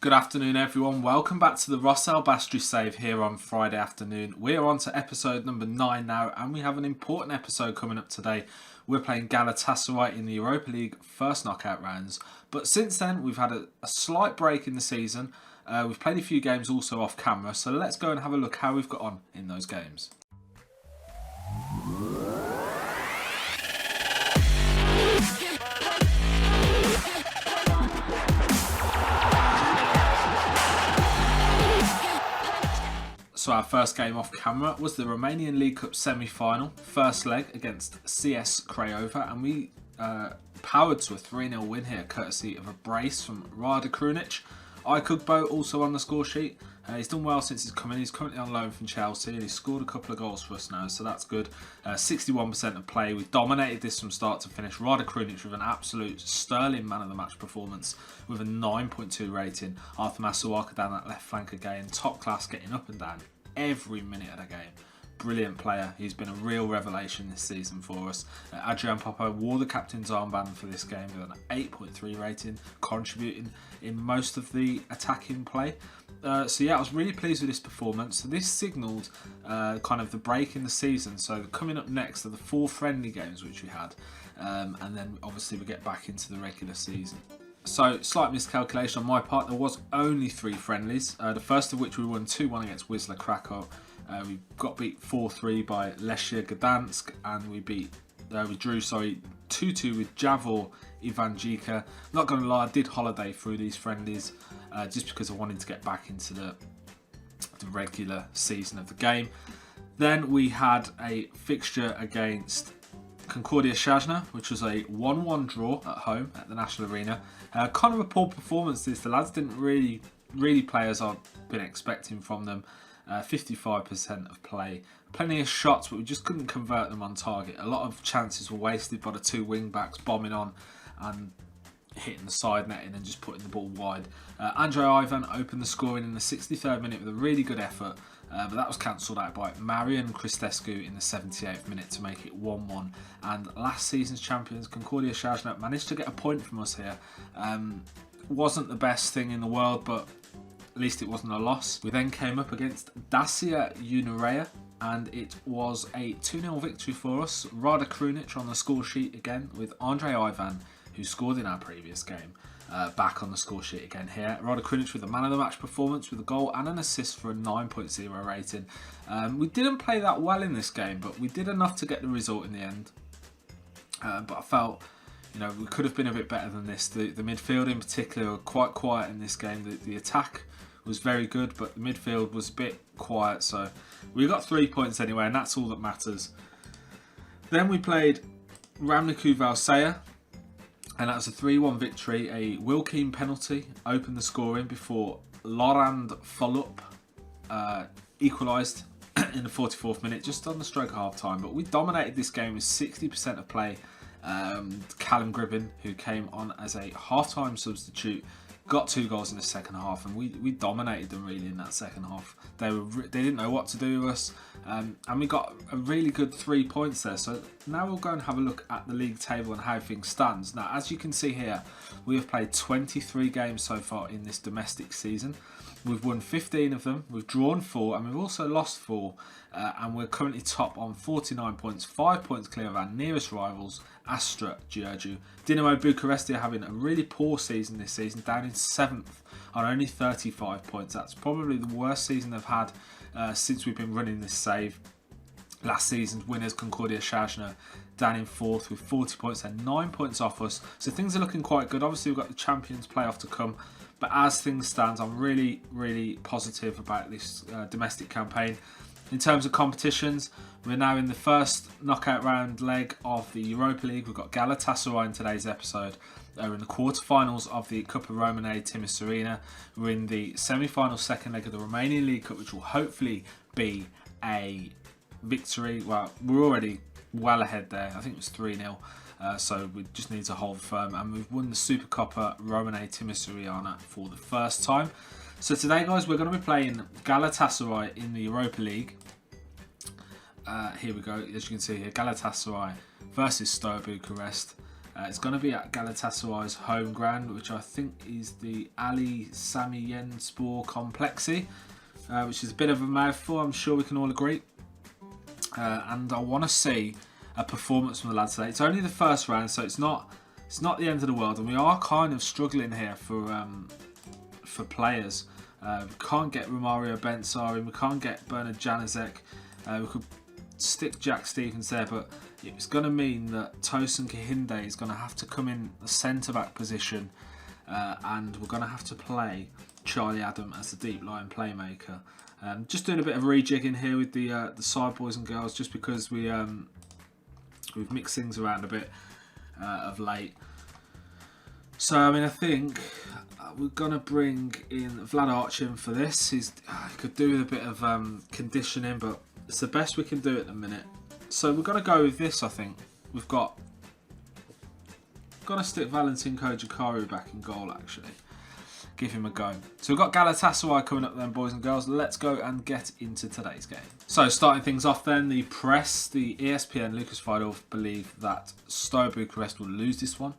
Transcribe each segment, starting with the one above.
Good afternoon everyone, welcome back to the Ros-Albastrii save here on Friday afternoon. We're on to episode number 9 now and we have an important episode coming up today. We're playing Galatasary in the Europa League first knockout rounds. But since then we've had a slight break in the season. We've played a few games also off camera, so let's go and have a look how we've got on in those games. So our first game off camera was the Romanian League Cup semi-final, first leg against CS Craiova, and we powered to a 3-0 win here courtesy of a brace from Ros-Albastrii. Ikugbo also on the score sheet. He's done well since he's come in. He's currently on loan from Chelsea and he's scored a couple of goals for us now, so that's good. 61% of play. We dominated this from start to finish. Ros-Albastrii with an absolute sterling man of the match performance with a 9.2 rating. Arthur Masuaka down that left flank again. Top class, getting up and down every minute of the game. Brilliant player. He's been a real revelation this season for us. Adrian Popo wore the captain's armband for this game with an 8.3 rating, contributing in most of the attacking play. So yeah, I was really pleased with this performance. So this signalled kind of the break in the season. So coming up next are the 4 friendly games which we had, and then obviously we get back into the regular season. So, slight miscalculation on my part, there was only 3 friendlies, the first of which we won 2-1 against Wisla Krakow. We got beat 4-3 by Lechia Gdansk, and we drew 2-2 with Javor Ivanjica. Not going to lie, I did holiday through these friendlies just because I wanted to get back into the regular season of the game. Then we had a fixture against Concordia Shajna, which was a 1-1 draw at home at the National Arena. Kind of a poor performance this. The lads didn't really play as I've been expecting from them. 55% of play. Plenty of shots, but we just couldn't convert them on target. A lot of chances were wasted by the 2 wing backs bombing on and hitting the side netting and just putting the ball wide. Andrei Ivan opened the scoring in the 63rd minute with a really good effort, but that was cancelled out by Marian Cristescu in the 78th minute to make it 1-1. And last season's champions, Concordia Shajna, managed to get a point from us here. Wasn't the best thing in the world, but at least it wasn't a loss. We then came up against Dacia Unurea, and it was a 2-0 victory for us. Ros-Albastrii on the score sheet again, with Andrei Ivan, who scored in our previous game, back on the score sheet again here. Ros-Albastrii with a man of the match performance with a goal and an assist for a 9.0 rating. We didn't play that well in this game, but we did enough to get the result in the end. But I felt, we could have been a bit better than this. The midfield in particular were quite quiet in this game. The attack was very good, but the midfield was a bit quiet, so we got 3 points anyway, and that's all that matters. Then we played Ramnicu Valseia, and that was a 3-1 victory. A Wilkeen penalty opened the scoring before Laurent Folup equalised in the 44th minute, just on the stroke of half time. But we dominated this game with 60% of play. Callum Gribbin, who came on as a half-time substitute, got 2 goals in the second half, and we dominated them really in that second half. They didn't know what to do with us, and we got a really good 3 points there. So now we'll go and have a look at the league table and how things stand. Now, as you can see here, we have played 23 games so far in this domestic season. We've won 15 of them, we've drawn 4, and we've also lost 4. And we're currently top on 49 points, 5 points clear of our nearest rivals, Astra Giurgiu. Dinamo Bucharest are having a really poor season this season, down in 7th on only 35 points. That's probably the worst season they've had since we've been running this save. Last season's winners, Concordia Shajna, down in 4th with 40 points and 9 points off us. So things are looking quite good. Obviously, we've got the Champions playoff to come. But as things stand, I'm really positive about this domestic campaign. In terms of competitions, we're now in the first knockout round leg of the Europa League. We've got Galatasary in today's episode. We're in the quarterfinals of the Cup of Romania Timișoara. We're in the semi-final second leg of the Romanian League Cup, which will hopefully be a victory. Well, we're already well ahead there. I think it was 3-0. So we just need to hold firm. And we've won the Supercoppa Romania Timișoara for the first time. So today, guys, we're going to be playing Galatasary in the Europa League. Here we go. As you can see here, Galatasary versus Steaua Bucharest. It's going to be at Galatasaray's home ground, which I think is the Ali Sami Yenspor Complexi, which is a bit of a mouthful, I'm sure we can all agree. And I want to see a performance from the lads today. It's only the first round, so it's not the end of the world, and we are kind of struggling here for players. We can't get Romario Bensari, we can't get Bernard Januzek. We could stick Jack Stevens there, but it's going to mean that Tosin Kahinde is going to have to come in the centre-back position, and we're going to have to play Charlie Adam as the deep line playmaker. Just doing a bit of rejigging here with the side boys and girls, just because we've mixed things around a bit of late. So I mean, I think we're gonna bring in Vlad Archim for this. He could do with a bit of conditioning, but it's the best we can do at the minute. So we're gonna go with this. I think we've got to stick Valentin Kojakaru back in goal. Actually, give him a go. So we've got Galatasaray coming up then, boys and girls. Let's go and get into today's game. So starting things off then, the press, the ESPN, Lucas Vidal believe that Steaua Bucharest will lose this one.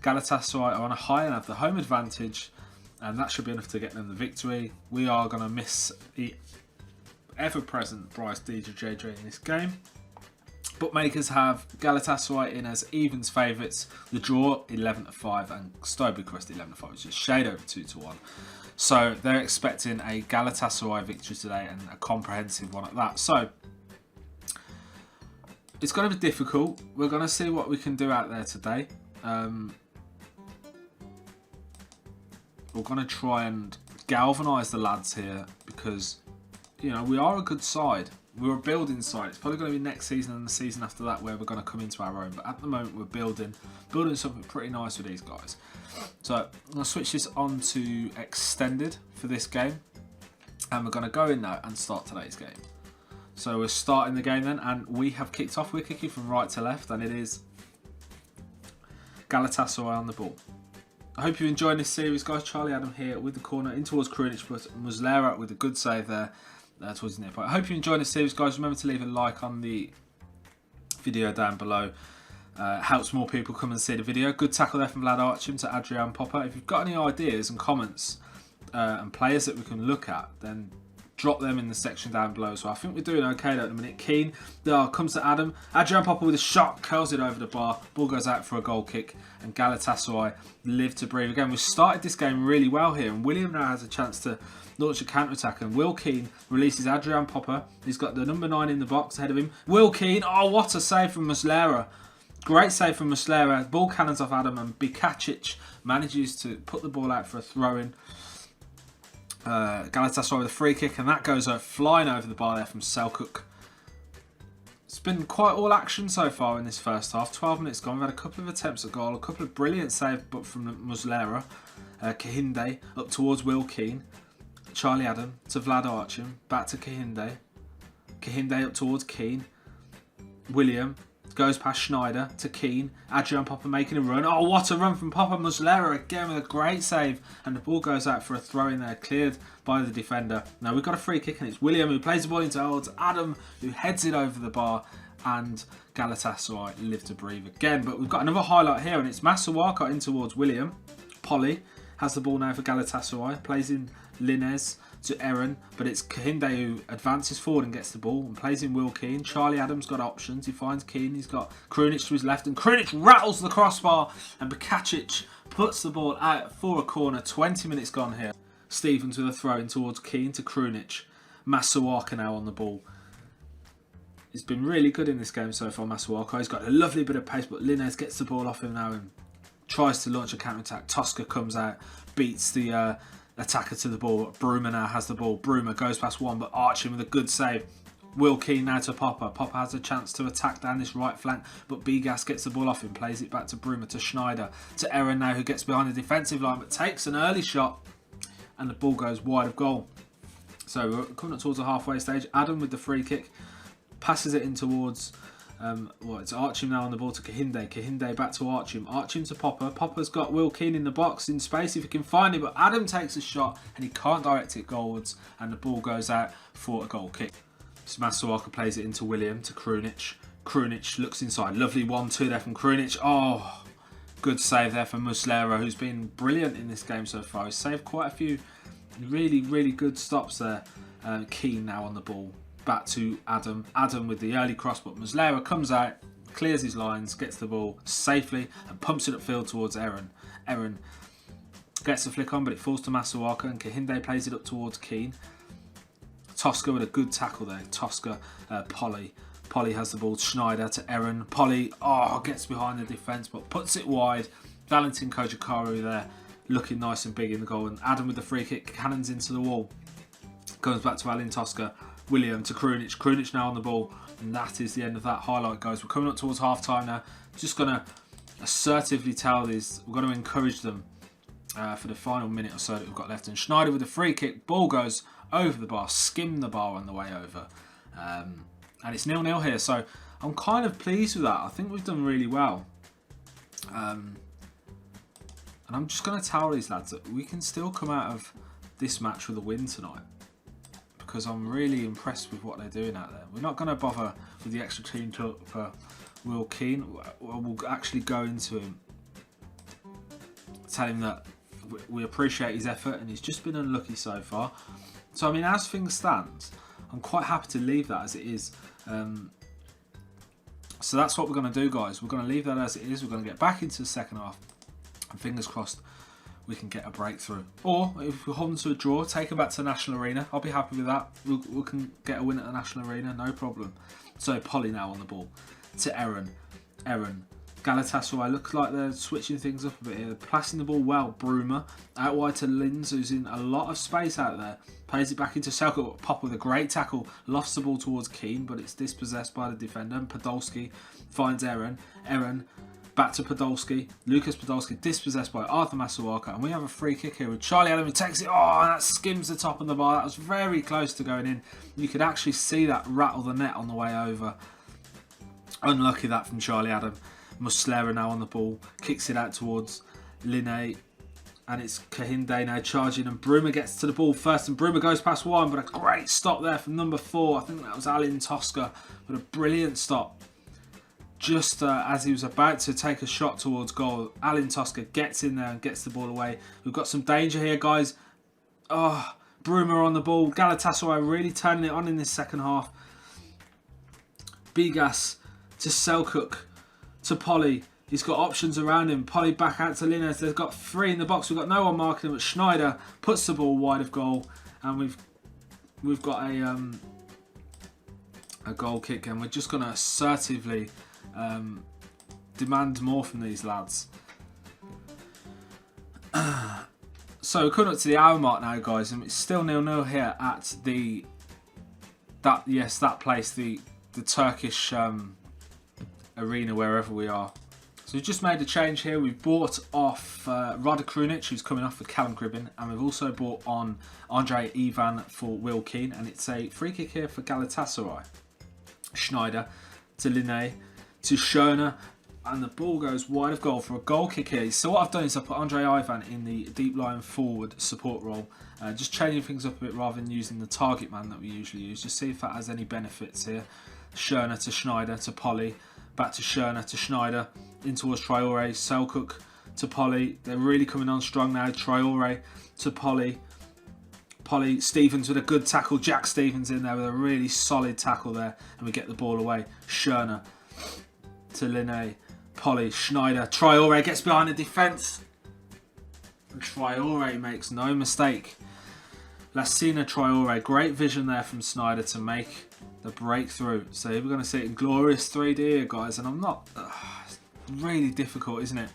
Galatasaray are on a high and have the home advantage, and that should be enough to get them the victory. We are going to miss the ever-present Bryce JJ in this game. Bookmakers have Galatasaray in as evens favourites, the draw 11-5 and Steaua Bucharest 11-5, which is shade over 2-1. So they're expecting a Galatasaray victory today, and a comprehensive one at that. So it's going to be difficult. We're going to see what we can do out there today. We're going to try and galvanise the lads here, because you know we are a good side. We're a building side. It's probably going to be next season and the season after that where we're going to come into our own. But at the moment, we're building something pretty nice with these guys. So I'm going to switch this on to extended for this game, and we're going to go in now and start today's game. So we're starting the game then, and we have kicked off. We're kicking from right to left, and it is Galatasaray on the ball. I hope you're enjoying this series, guys. Charlie Adam here with the corner in towards Krunic, but Muslera with a good save there. Towards the near point. I hope you're enjoying this series, guys. Remember to leave a like on the video down below. Helps more people come and see the video. Good tackle there from Vlad Archim to Adrian Popper. If you've got any ideas and comments and players that we can look at, then drop them in the section down below. So I think we're doing okay though at the minute. Keane comes to Adam. Adrian Popper with a shot, curls it over the bar. Ball goes out for a goal kick, and Galatasaray live to breathe. Again, we started this game really well here, and William now has a chance to launch a counter-attack, and Will Keane releases Adrian Popper. He's got the number 9 in the box ahead of him. Will Keane, oh, what a save from Muslera. Great save from Muslera. Ball cannons off Adam, and Bikacic manages to put the ball out for a throw-in. Galatasaray with a free kick, and that goes flying over the bar there from Selçuk. It's been quite all action so far in this first half. 12 minutes gone. We've had a couple of attempts at goal, a couple of brilliant saves but from Muslera. Kahinde up towards Will Keane. Charlie Adam to Vlad Archim, back to Kahinde. Kahinde up towards Keane. William goes past Schneider to Keane. Adrian Popper making a run. Oh, what a run from Popper. Muslera again with a great save, and the ball goes out for a throw in there, cleared by the defender. Now we've got a free kick, and it's William who plays the ball into goal to Adam, who heads it over the bar, and Galatasaray live to breathe again. But we've got another highlight here, and it's Masuaka in towards William. Polly has the ball now for Galatasaray, plays in Linez to Aaron, but it's Kahinde who advances forward and gets the ball and plays in Will Keane. Charlie Adams got options. He finds Keane. He's got Krunic to his left, and Krunic rattles the crossbar, and Bikacic puts the ball out for a corner. 20 minutes gone here. Stevens with a throw in towards Keane to Krunic. Masuaka now on the ball. He's been really good in this game so far, Masuaka. He's got a lovely bit of pace, but Linez gets the ball off him now and tries to launch a counter-attack. Tosca comes out, beats the attacker to the ball. Bruma now has the ball. Bruma goes past one, but Archie with a good save. Will Keane now to Popper. Popper has a chance to attack down this right flank, but Bigas gets the ball off him, plays it back to Bruma, to Schneider, to Aaron now, who gets behind the defensive line, but takes an early shot, and the ball goes wide of goal. So we're coming up towards the halfway stage. Adam with the free kick, passes it in towards... it's Archim now on the ball to Kahinde. Kahinde back to Archim. Archim to Popper. Popper's got Will Keane in the box in space if he can find it, but Adam takes a shot and he can't direct it goalwards, and the ball goes out for a goal kick. So Masuaka plays it into William to Krunic. Krunic looks inside. Lovely 1-2 there from Krunic. Oh, Good save there for Muslera, who's been brilliant in this game so far. He's saved quite a few really, really good stops there. Keane now on the ball. Back to Adam. Adam with the early cross, but Muslera comes out, clears his lines, gets the ball safely and pumps it upfield towards Aaron. Aaron gets the flick on, but it falls to Masuaka, and Kahinde plays it up towards Keane. Tosca with a good tackle there. Tosca, Polly. Polly has the ball. Schneider to Aaron. Polly, gets behind the defence, but puts it wide. Valentin Kojikaru there, looking nice and big in the goal. And Adam with the free kick, cannons into the wall. Comes back to Alin Tosca. William to Krunic. Krunic now on the ball. And that is the end of that highlight, guys. We're coming up towards half-time now. Just going to assertively tell these. We're going to encourage them for the final minute or so that we've got left. And Schneider with the free kick. Ball goes over the bar. Skimmed the bar on the way over. And it's 0-0 here, so I'm kind of pleased with that. I think we've done really well. And I'm just going to tell these lads that we can still come out of this match with a win tonight, because I'm really impressed with what they're doing out there. We're not going to bother with the extra team talk for Will Keane. We'll actually go into him, tell him that we appreciate his effort and he's just been unlucky so far. So, I mean, as things stand, I'm quite happy to leave that as it is. So that's what we're going to do, guys. We're going to leave that as it is. We're going to get back into the second half. And fingers crossed we can get a breakthrough. Or if we're holding to a draw, take them back to the National Arena. I'll be happy with that. We can get a win at the National Arena, no problem. So Polly now on the ball. To Aaron. Aaron. Galatasary looks like they're switching things up a bit here. They're passing the ball well. Bruma out wide to Linz, who's in a lot of space out there. Plays it back into Selko. Pop with a great tackle. Lofts the ball towards Keane, but it's dispossessed by the defender. And Podolski finds Aaron. Aaron back to Podolski. Lucas Podolski dispossessed by Arthur Masuaka. And we have a free kick here with Charlie Adam, who takes it. Oh, and that skims the top of the bar. That was very close to going in. You could actually see that rattle the net on the way over. Unlucky that from Charlie Adam. Muslera now on the ball, kicks it out towards Linne, and it's Kahinde now charging, and Bruma gets to the ball first, and Bruma goes past one, but a great stop there from number 4. I think that was Alin Tosca, but a brilliant stop. Just as he was about to take a shot towards goal, Alin Tosca gets in there and gets the ball away. We've got some danger here, guys. Bruma on the ball. Galatasaray really turning it on in this second half. Bigas to Selçuk. To Polly, he's got options around him. Polly back out to Linnes. They've got 3 in the box. We've got no one marking him, but Schneider puts the ball wide of goal, and we've got a goal kick, and we're just going to assertively demand more from these lads. So we're coming up to the hour mark now, guys, and it's still 0-0 here at that place, the Turkish arena, wherever we are. So we've just made a change here. We've bought off Rada Krunic, who's coming off for Callum Cribbin, and we've also bought on Andre Ivan for Will Keane, and it's a free kick here for Galatasaray. Schneider to Linne to Schöner, and the ball goes wide of goal for a goal kick here. So what I've done is I've put Andre Ivan in the deep line forward support role, just changing things up a bit rather than using the target man that we usually use. Just see if that has any benefits here. Schöner to Schneider to Polly. Back to Schöner to Schneider, in towards Traore, Selçuk to Polly. They're really coming on strong now. Traore to Polly. Polly, Stevens with a good tackle. Jack Stevens in there with a really solid tackle there. And we get the ball away. Schöner to Linne. Polly, Schneider. Traore gets behind the defence. And Traore makes no mistake. Lassina Traore, great vision there from Schneider to make the breakthrough. So we're going to see it in glorious 3D here, guys, and I'm not... it's really difficult, isn't it?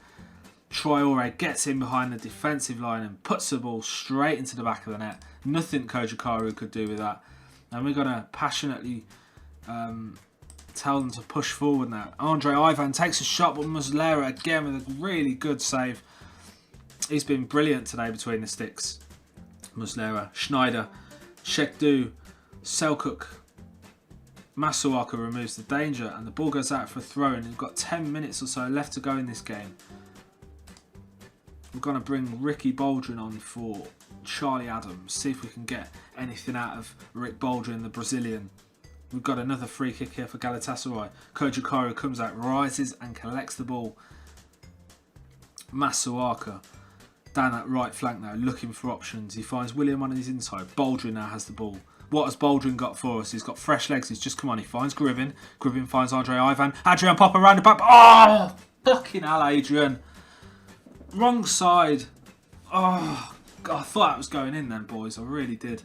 Traore gets in behind the defensive line and puts the ball straight into the back of the net. Nothing Kojikaru could do with that. And we're going to passionately tell them to push forward now. Andre Ivan takes a shot, but Muslera again with a really good save. He's been brilliant today between the sticks. Muslera, Schneider, Shekdu, Selçuk. Masuaka removes the danger, and the ball goes out for a throw, and we've got 10 minutes or so left to go in this game. We're going to bring Ricky Baldwin on for Charlie Adams, see if we can get anything out of Rick Baldwin, the Brazilian. We've got another free kick here for Galatasaray. Kojikaru comes out, rises and collects the ball. Masuaka down that right flank now, looking for options. He finds William on his inside. Baldwin now has the ball. What has Baldwin got for us? He's got fresh legs. He's just come on. He finds Grivin. Grivin finds Andre Ivan. Adrian Popper round the back. Oh, fucking hell, Adrian. Wrong side. Oh, God, I thought that was going in then, boys. I really did.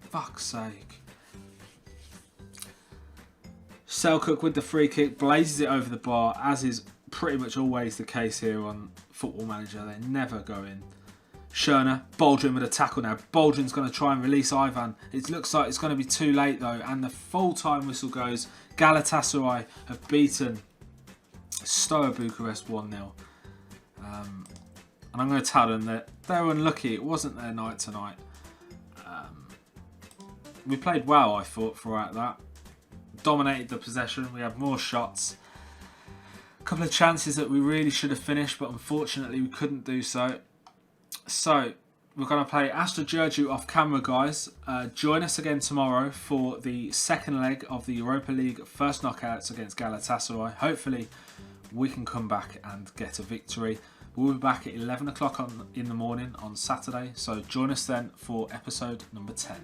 Fuck's sake. Selkirk with the free kick. Blazes it over the bar, as is pretty much always the case here on Football Manager. They never go in. Schörner, Baldwin with a tackle now. Baldwin's going to try and release Ivan. It looks like it's going to be too late though, and the full-time whistle goes. Galatasaray have beaten Steaua Bucharest 1-0. And I'm going to tell them that they're unlucky. It wasn't their night tonight. We played well, I thought, throughout that. Dominated the possession. We had more shots. A couple of chances that we really should have finished, but unfortunately we couldn't do so. So, we're going to play Astra Giurgiu off camera, guys. Join us again tomorrow for the second leg of the Europa League first knockouts against Galatasaray. Hopefully, we can come back and get a victory. We'll be back at 11 o'clock in the morning on Saturday. So, join us then for episode number 10.